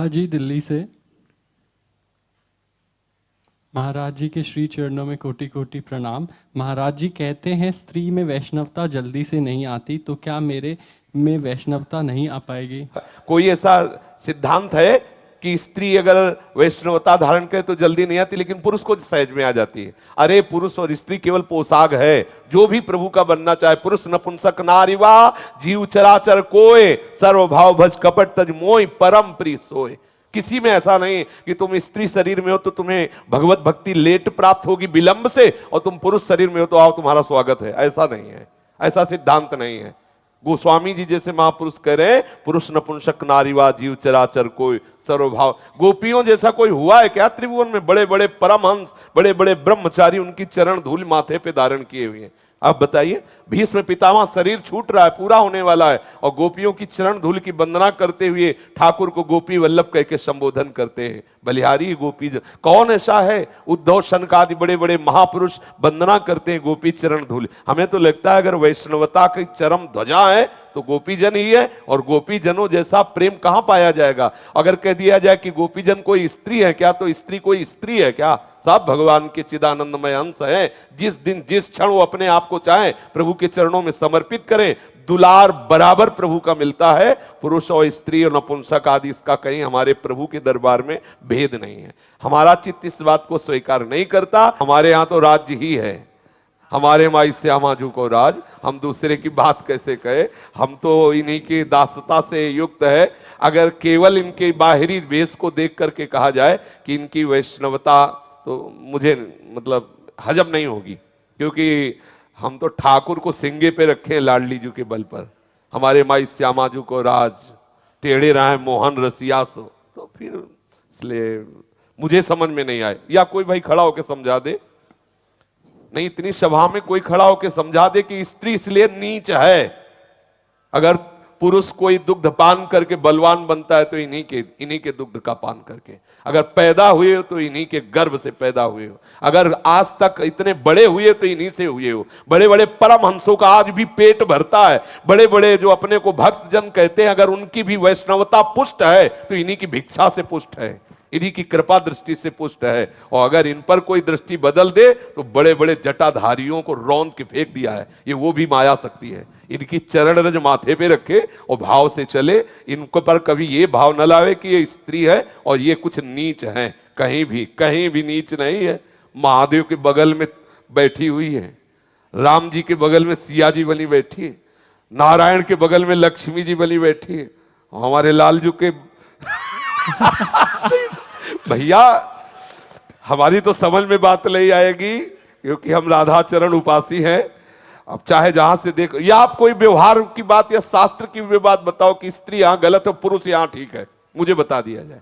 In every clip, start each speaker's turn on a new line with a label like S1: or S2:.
S1: प्रभा जी दिल्ली से। महाराज जी के श्री चरणों में कोटि कोटि प्रणाम। महाराज जी कहते हैं स्त्री में वैष्णवता जल्दी से नहीं आती, तो क्या मेरे में वैष्णवता नहीं आ पाएगी?
S2: कोई ऐसा सिद्धांत है कि स्त्री अगर वैष्णवता धारण करे तो जल्दी नहीं आती, लेकिन पुरुष को सहज में आ जाती है? अरे पुरुष और स्त्री केवल पोशाक है। जो भी प्रभु का बनना चाहे, पुरुष नपुंसक नारीवा जीव चराचर कोय, सर्वभाव भज कपट तज मोय, परम प्रिय सोय। किसी में ऐसा नहीं कि तुम स्त्री शरीर में हो तो तुम्हें भगवत भक्ति लेट प्राप्त होगी विलंब से, और तुम पुरुष शरीर में हो तो आओ तुम्हारा स्वागत है। ऐसा नहीं है, ऐसा सिद्धांत नहीं है। गोस्वामी जी जैसे महापुरुष कह रहे हैं, पुरुष नपुंसक नारीवा जीव चराचर कोई, सर्वभाव। गोपियों जैसा कोई हुआ है क्या त्रिभुवन में? बड़े बड़े परमहंस, बड़े बड़े ब्रह्मचारी उनकी चरण धूल माथे पे धारण किए हुए हैं। आप बताइए, भीष्म पितामह शरीर छूट रहा है, पूरा होने वाला है, और गोपियों की चरण धूल की वंदना करते हुए ठाकुर को गोपी वल्लभ कह के संबोधन करते हैं। बलिहारी गोपी कौन ऐसा है? उद्धव शनक आदि बड़े बड़े महापुरुष वंदना करते हैं गोपी चरण धूल। हमें तो लगता है अगर वैष्णवता की चरम ध्वजा है तो गोपीजन ही है, और गोपीजनों जैसा प्रेम कहां पाया जाएगा? अगर कह दिया जाए कि गोपीजन कोई स्त्री है क्या, तो स्त्री कोई स्त्री है क्या? सब भगवान के चिदानंदमय अंश हैं। जिस दिन जिस क्षण वो अपने आप को चाहे प्रभु के चरणों में समर्पित करें, दुलार बराबर प्रभु का मिलता है। पुरुष और स्त्री और नपुंसक आदि इसका कहीं हमारे प्रभु के दरबार में भेद नहीं है। हमारा चित्त इस बात को स्वीकार नहीं करता। हमारे यहाँ तो राज्य ही है, हमारे माई श्यामाजू को राज। हम दूसरे की बात कैसे कहे? हम तो इन्हीं की दासता से युक्त है। अगर केवल इनके बाहरी वेश को देख करके कहा जाए कि इनकी वैष्णवता, तो मुझे मतलब हजम नहीं होगी, क्योंकि हम तो ठाकुर को सिंगे पे रखे लाडली जू के बल पर। हमारे माई श्यामाजू को राज, टेढ़े रहे मोहन रसिया सो। तो फिर इसलिए मुझे समझ में नहीं आए। या कोई भाई खड़ा होकर समझा दे, नहीं इतनी सभा में कोई खड़ा होकर समझा दे कि स्त्री इसलिए नीच है। अगर पुरुष कोई दुग्ध पान करके बलवान बनता है तो इन्हीं के दुग्ध का पान करके। अगर पैदा हुए हो तो इन्हीं के गर्भ से पैदा हुए हो। अगर आज तक इतने बड़े हुए तो इन्हीं से हुए हो। बड़े बड़े परमहंसों का आज भी पेट भरता है। बड़े बड़े जो अपने को भक्त जन कहते हैं, अगर उनकी भी वैष्णवता पुष्ट है तो इन्हीं की भिक्षा से पुष्ट है, इन्हीं की कृपा दृष्टि से पुष्ट है। और अगर इन पर कोई दृष्टि बदल दे तो बड़े बड़े जटाधारियों को रौंद के फेंक दिया है। ये वो भी माया शक्ति है। इनकी चरण रज माथे पे रखे और भाव से चले। इनको पर कभी ये भाव न लावे कि ये स्त्री है और ये कुछ नीच है। कहीं भी नीच नहीं है। महादेव के बगल में बैठी हुई है, राम जी के बगल में सिया जी बनी बैठी है, नारायण के बगल में लक्ष्मी जी बनी बैठी है, हमारे लालजू के भैया हमारी तो समझ में बात नहीं आएगी, क्योंकि हम राधाचरण उपासी हैं। अब चाहे जहां से देखो, या आप कोई व्यवहार की बात या शास्त्र की भी बात बताओ कि स्त्री यहां गलत है, पुरुष यहां ठीक है, मुझे बता दिया जाए।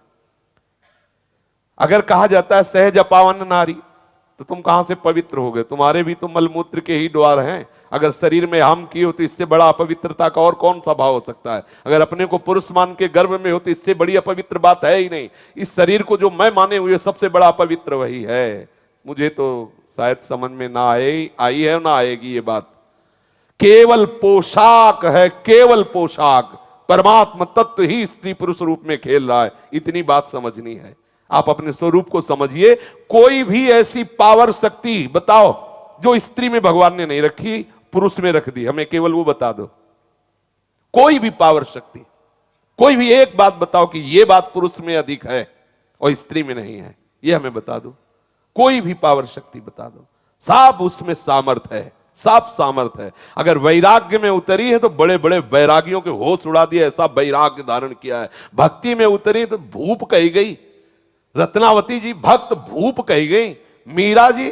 S2: अगर कहा जाता है सहज अपावन नारी, तो तुम कहां से पवित्र हो गए? तुम्हारे भी तो मलमूत्र के ही द्वार हैं। अगर शरीर में हम की हो तो इससे बड़ा अपवित्रता का और कौन सा भाव हो सकता है? अगर अपने को पुरुष मान के गर्भ में हो तो इससे बड़ी अपवित्र बात है ही नहीं। इस शरीर को जो मैं माने हुए सबसे बड़ा अपवित्र वही है। मुझे तो शायद समझ में ना आई है ना आएगी ये बात। केवल पोशाक है, केवल पोशाक। परमात्मा तत्व ही स्त्री पुरुष रूप में खेल रहा है। इतनी बात समझनी है। आप अपने स्वरूप को समझिए। कोई भी ऐसी पावर शक्ति बताओ जो स्त्री में भगवान ने नहीं रखी, पुरुष में रख दी। हमें केवल वो बता दो। कोई भी पावर शक्ति, कोई भी एक बात बताओ कि ये बात पुरुष में अधिक है और स्त्री में नहीं है। ये हमें बता दो। कोई भी पावर शक्ति बता दो। सब उसमें सामर्थ है, सब सामर्थ है। अगर वैराग्य में उतरी है तो बड़े बड़े वैरागियों के होश उड़ा दिया, ऐसा वैराग्य धारण किया है। भक्ति में उतरी तो भूप कही गई। रत्नावती जी भक्त भूप कही गई। मीरा जी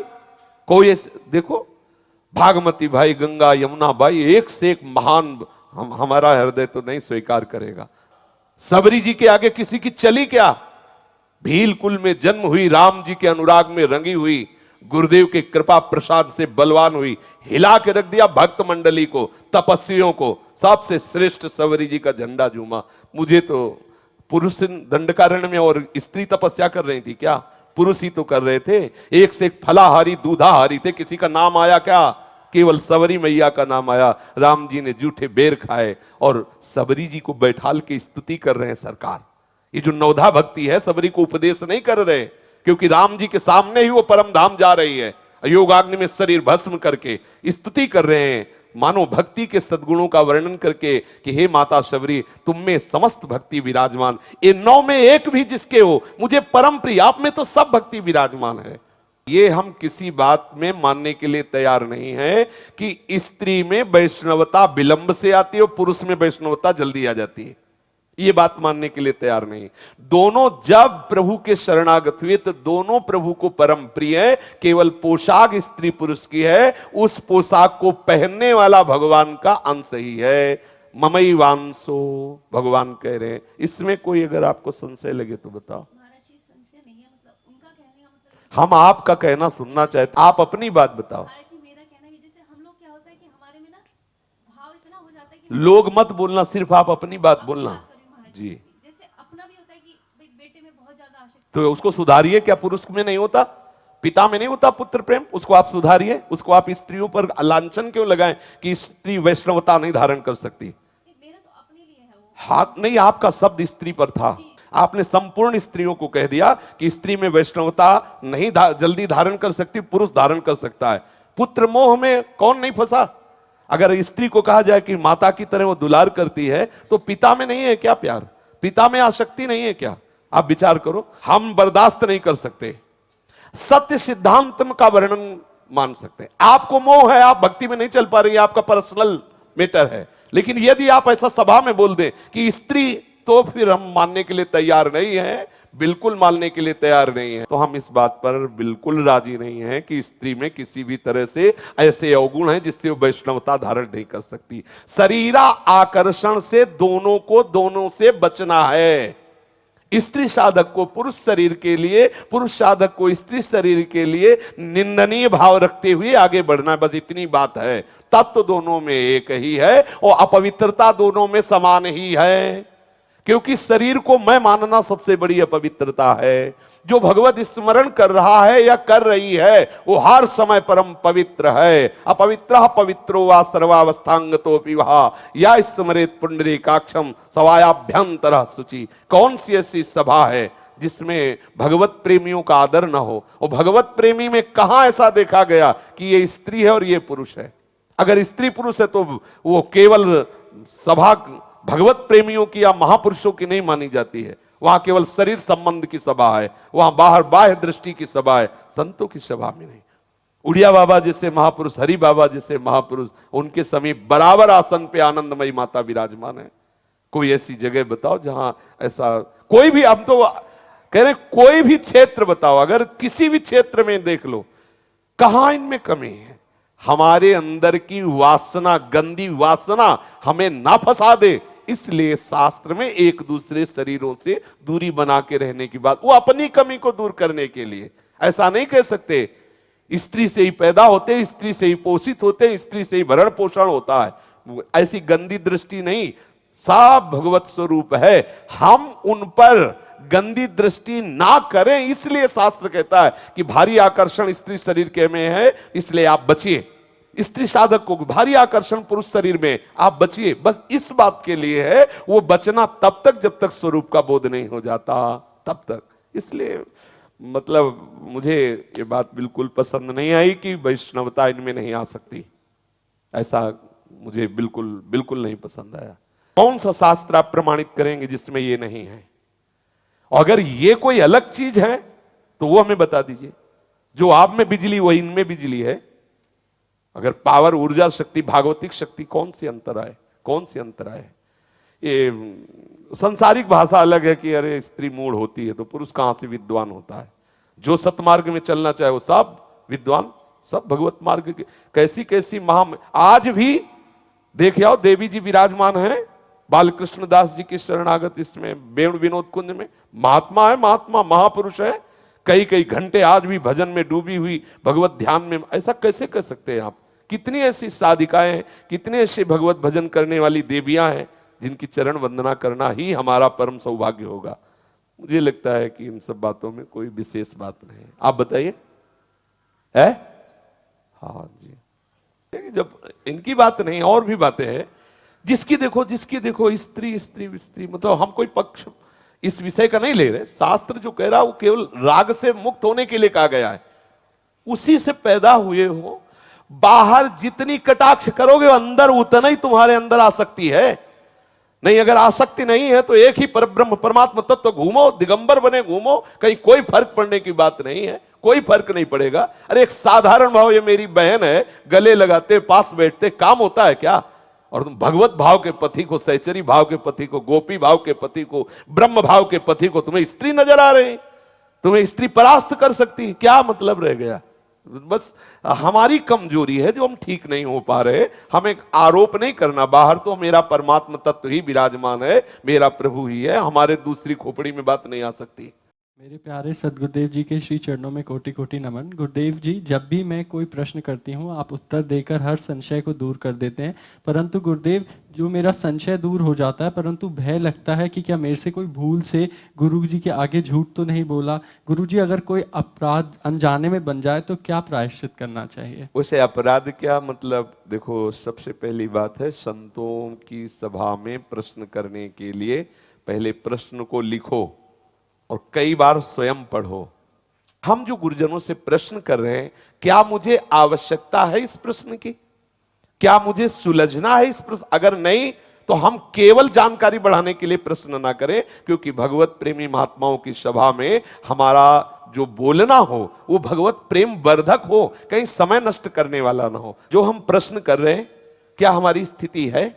S2: कोई देखो, भागमती भाई, गंगा यमुना भाई, एक से एक महान। हमारा हृदय तो नहीं स्वीकार करेगा। सबरी जी के आगे किसी की चली क्या? भील कुल में जन्म हुई, राम जी के अनुराग में रंगी हुई, गुरुदेव के कृपा प्रसाद से बलवान हुई, हिला के रख दिया भक्त मंडली को, तपस्वियों को। सबसे श्रेष्ठ सबरी जी का झंडा झूमा। मुझे तो पुरुष दंडकारण्य में और स्त्री तपस्या कर रही थी क्या? पुरुष ही तो कर रहे थे। एक से एक फलाहारी दूधाहारी थे। किसी का नाम आया क्या? केवल सबरी मैया का नाम आया। राम जी ने जूठे बेर खाए और सबरी जी को बैठाल के स्तुति कर रहे हैं। सरकार ये जो नवधा भक्ति है, सबरी को उपदेश नहीं कर रहे, क्योंकि राम जी के सामने ही वो परम धाम जा रही है, योगाग्नि में शरीर भस्म करके स्तुति कर रहे हैं, मानो भक्ति के सद्गुणों का वर्णन करके कि हे माता शबरी, तुम में समस्त भक्ति विराजमान, ये 9 में एक भी जिसके हो मुझे परम प्रिय, आप में तो सब भक्ति विराजमान है। ये हम किसी बात में मानने के लिए तैयार नहीं है कि स्त्री में वैष्णवता विलंब से आती है और पुरुष में वैष्णवता जल्दी आ जाती है, ये बात मानने के लिए तैयार नहीं। दोनों जब प्रभु के शरणागत हुए तो दोनों प्रभु को परम प्रिय है, केवल पोशाक स्त्री पुरुष की है, उस पोशाक को पहनने वाला भगवान का अंश ही है। ममई वांसो भगवान कह रहे हैं। इसमें कोई अगर आपको संशय लगे तो बताओ।
S3: महाराज जी संशय नहीं है, मतलब उनका कहने का मतलब
S2: हम आपका कहना सुनना चाहते, आप अपनी बात बताओ।
S3: महाराज जी मेरा कहना है, जैसे हम लोग क्या होता है कि हमारे में ना भाव इतना हो जाता है कि
S2: लोग मत बोलना, सिर्फ आप अपनी बात बोलना जी।
S3: जैसे अपना भी होता है कि भाई बेटे में बहुत ज्यादा आशक्ति,
S2: तो उसको सुधारिए। क्या पुरुष में नहीं होता, पिता में नहीं होता पुत्र प्रेम? उसको आप सुधारिए। उसको आप स्त्रियों पर लांछन क्यों लगाएं कि स्त्री वैष्णवता नहीं धारण कर सकती?
S3: मेरा तो अपने लिए है वो।
S2: हाथ नहीं, आपका शब्द स्त्री पर था। आपने संपूर्ण स्त्रियों को कह दिया कि स्त्री में वैष्णवता नहीं जल्दी धारण कर सकती, पुरुष धारण कर सकता है। पुत्र मोह में कौन नहीं फंसा? अगर स्त्री को कहा जाए कि माता की तरह वो दुलार करती है, तो पिता में नहीं है क्या प्यार? पिता में आसक्ति नहीं है क्या? आप विचार करो। हम बर्दाश्त नहीं कर सकते, सत्य सिद्धांत का वर्णन मान सकते हैं। आपको मोह है, आप भक्ति में नहीं चल पा रही है, आपका पर्सनल मैटर है, लेकिन यदि आप ऐसा सभा में बोल दें कि स्त्री, तो फिर हम मानने के लिए तैयार नहीं है, बिल्कुल मानने के लिए तैयार नहीं है। तो हम इस बात पर बिल्कुल राजी नहीं है कि स्त्री में किसी भी तरह से ऐसे अवगुण हैं जिससे वो वैष्णवता धारण नहीं कर सकती। शरीरा आकर्षण से दोनों को दोनों से बचना है। स्त्री साधक को पुरुष शरीर के लिए, पुरुष साधक को स्त्री शरीर के लिए निंदनीय भाव रखते हुए आगे बढ़ना, बस इतनी बात है। तत्व दोनों में एक ही है और अपवित्रता दोनों में समान ही है, क्योंकि शरीर को मैं मानना सबसे बड़ी अपवित्रता है। जो भगवत स्मरण कर रहा है या कर रही है वो हर समय परम पवित्र है। अपवित्रः पवित्रो वा सर्वावस्थांगतोऽपि वहा या स्मरेत पुंडरीकाक्षम सवायाभ्यंतरः शुचि। कौन सी ऐसी सभा है जिसमें भगवत प्रेमियों का आदर न हो? और भगवत प्रेमी में कहां ऐसा देखा गया कि ये स्त्री है और ये पुरुष है? अगर स्त्री पुरुष है तो वो केवल सभा भगवत प्रेमियों की या महापुरुषों की नहीं मानी जाती है। वहां केवल शरीर संबंध की सभा है, वहां बाहर बाह्य दृष्टि की सभा है, संतों की सभा में नहीं। उड़िया बाबा जैसे महापुरुष, हरि बाबा जैसे महापुरुष, उनके समीप बराबर आसन पे आनंदमयी माता विराजमान है। कोई ऐसी जगह बताओ जहां ऐसा कोई भी, हम तो कह रहे कोई भी क्षेत्र बताओ, अगर किसी भी क्षेत्र में देख लो, कहां इनमें कमी है? हमारे अंदर की वासना, गंदी वासना हमें ना फंसा दे, इसलिए शास्त्र में एक दूसरे शरीरों से दूरी बना के रहने की बात, वो अपनी कमी को दूर करने के लिए। ऐसा नहीं कह सकते स्त्री से ही पैदा होते, स्त्री से ही पोषित होते, स्त्री से ही भरण पोषण होता है, ऐसी गंदी दृष्टि नहीं। सब भगवत स्वरूप है, हम उन पर गंदी दृष्टि ना करें, इसलिए शास्त्र कहता है कि भारी आकर्षण स्त्री शरीर के में है, इसलिए आप बचिए। स्त्री साधक को भारी आकर्षण पुरुष शरीर में, आप बचिए। बस इस बात के लिए है, वो बचना तब तक जब तक स्वरूप का बोध नहीं हो जाता, तब तक। इसलिए मतलब मुझे ये बात बिल्कुल पसंद नहीं आई कि वैष्णवता इनमें नहीं आ सकती, ऐसा मुझे बिल्कुल बिल्कुल नहीं पसंद आया। कौन सा शास्त्र आप प्रमाणित करेंगे जिसमें ये नहीं है? अगर ये कोई अलग चीज है तो वो हमें बता दीजिए। जो आप में बिजली वही इनमें बिजली है। अगर पावर, ऊर्जा शक्ति, भागवतिक शक्ति, कौन सी अंतर है? कौन सी अंतर है? ये संसारिक भाषा अलग है कि अरे स्त्री मूढ़ होती है तो पुरुष कहां से विद्वान होता है। जो सतमार्ग में चलना चाहे वो सब विद्वान, सब भगवत मार्ग के। कैसी कैसी आज भी देख आओ, देवी जी विराजमान है बालकृष्ण दास जी की शरणागत इसमें वेणु विनोद कुंज में। महात्मा है, महात्मा महापुरुष है, कई कई घंटे आज भी भजन में डूबी हुई, भगवत ध्यान में। ऐसा कैसे कह सकते हैं आप? कितनी ऐसी साधिकाएं हैं, कितने ऐसे भगवत भजन करने वाली देवियां हैं जिनकी चरण वंदना करना ही हमारा परम सौभाग्य होगा। मुझे लगता है कि इन सब बातों में कोई विशेष बात नहीं है। आप बताइए, है? हाँ जी, जब इनकी बात नहीं, और भी बातें हैं। जिसकी देखो स्त्री स्त्री स्त्री, मतलब हम कोई पक्ष इस विषय का नहीं ले रहे। शास्त्र जो कह रहा है वो केवल राग से मुक्त होने के लिए कहा गया है। उसी से पैदा हुए हो, बाहर जितनी कटाक्ष करोगे अंदर उतना ही तुम्हारे अंदर आसक्ति है। नहीं, अगर आसक्ति नहीं है तो एक ही परब्रह्म परमात्मा तत्व घूमो, दिगंबर बने घूमो, कहीं कोई फर्क पड़ने की बात नहीं है, कोई फर्क नहीं पड़ेगा। अरे एक साधारण भाव, ये मेरी बहन है, गले लगाते पास बैठते काम होता है क्या? और तुम भगवत भाव के पति को, सहचरी भाव के पति को, गोपी भाव के पति को, ब्रह्म भाव के पति को तुम्हें स्त्री नजर आ रही, तुम्हें स्त्री परास्त कर सकती, क्या मतलब रह गया? बस हमारी कमजोरी है जो हम ठीक नहीं हो पा रहे। हमें आरोप नहीं करना, बाहर तो मेरा परमात्मा तत्व ही विराजमान है, मेरा प्रभु ही है, हमारे दूसरी खोपड़ी में बात नहीं आ सकती।
S1: मेरे प्यारे सदगुरुदेव जी के श्री चरणों में कोटि कोटि नमन। गुरुदेव जी, जब भी मैं कोई प्रश्न करती हूँ आप उत्तर देकर हर संशय को दूर कर देते हैं, परंतु गुरुदेव जो मेरा संशय दूर हो जाता है, परंतु भय लगता है कि क्या मेरे से कोई भूल से गुरु जी के आगे झूठ तो नहीं बोला। गुरु जी, अगर कोई अपराध अनजाने में बन जाए तो क्या प्रायश्चित करना चाहिए?
S2: उसे अपराध क्या मतलब? देखो, सबसे पहली बात है, संतों की सभा में प्रश्न करने के लिए पहले प्रश्न को लिखो और कई बार स्वयं पढ़ो। हम जो गुरुजनों से प्रश्न कर रहे हैं, क्या मुझे आवश्यकता है इस प्रश्न की? क्या मुझे सुलझना है इस प्रश्न? अगर नहीं तो हम केवल जानकारी बढ़ाने के लिए प्रश्न ना करें, क्योंकि भगवत प्रेमी महात्माओं की सभा में हमारा जो बोलना हो वो भगवत प्रेम वर्धक हो, कहीं समय नष्ट करने वाला ना हो। जो हम प्रश्न कर रहे हैं, क्या हमारी स्थिति है?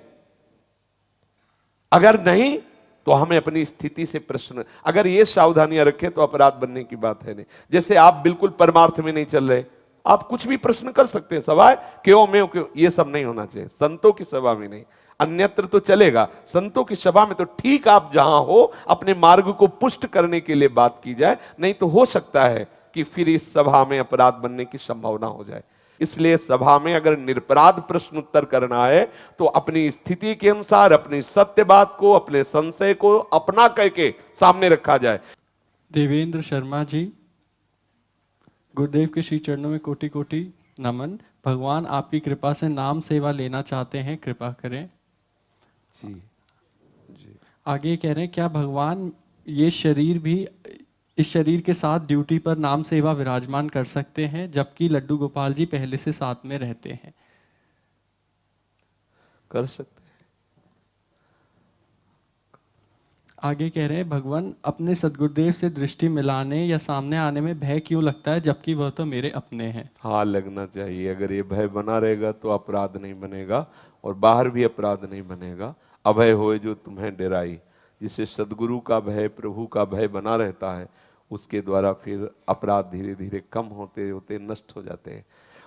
S2: अगर नहीं तो हमें अपनी स्थिति से प्रश्न, अगर ये सावधानियां रखें तो अपराध बनने की बात है नहीं। जैसे आप बिल्कुल परमार्थ में नहीं चल रहे, आप कुछ भी प्रश्न कर सकते हैं, सभा क्यों मैं क्यों, ये सब नहीं होना चाहिए। संतों की सभा में नहीं, अन्यत्र तो चलेगा, संतों की सभा में तो ठीक आप जहां हो अपने मार्ग को पुष्ट करने के लिए बात की जाए, नहीं तो हो सकता है कि फिर इस सभा में अपराध बनने की संभावना हो जाए। इसलिए सभा में अगर निरपराध प्रश्न उत्तर करना है तो अपनी स्थिति के अनुसार अपनी सत्य बात को, अपने संशय को अपना करके सामने रखा जाए।
S1: देवेंद्र शर्मा जी, गुरुदेव के श्री चरणों में कोटि कोटि नमन। भगवान आपकी कृपा से नाम सेवा लेना चाहते हैं, कृपा करें।
S2: जी
S1: आगे कह रहे हैं, क्या भगवान ये शरीर भी इस शरीर के साथ ड्यूटी पर नाम सेवा विराजमान कर सकते हैं, जबकि लड्डू गोपाल जी पहले से साथ में रहते हैं?
S2: कर सकते हैं।
S1: आगे कह रहे हैं, भगवान अपने सदगुरुदेव से दृष्टि मिलाने या सामने आने में भय क्यों लगता है, जबकि वह तो मेरे अपने हैं?
S2: हाँ, लगना चाहिए। अगर ये भय बना रहेगा तो अपराध नहीं बनेगा और बाहर भी अपराध नहीं बनेगा। अभय होए जो तुम्हें डराई, जिससे सदगुरु का भय, प्रभु का भय बना रहता है, उसके द्वारा फिर अपराध धीरे धीरे कम होते होते नष्ट हो जाते हैं।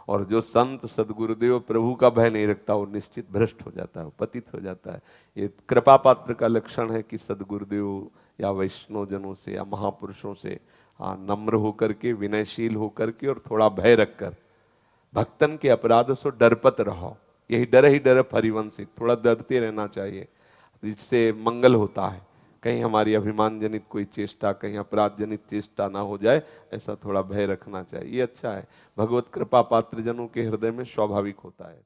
S2: और जो संत सदगुरुदेव प्रभु का भय नहीं रखता वो निश्चित भ्रष्ट हो जाता है, पतित हो जाता है। ये कृपा पात्र का लक्षण है कि सदगुरुदेव या वैष्णव जनों से या महापुरुषों से नम्र होकर के, विनयशील होकर के और थोड़ा भय रखकर, भक्तन के अपराधों से डरपत रहो। यही डर ही डर हरिवंशित, थोड़ा डरते रहना चाहिए, जिससे मंगल होता है। कहीं हमारी अभिमान जनित कोई चेष्टा, कहीं अपराध जनित चेष्टा ना हो जाए, ऐसा थोड़ा भय रखना चाहिए। ये अच्छा है, भगवत कृपा पात्र जनों के हृदय में स्वाभाविक होता है।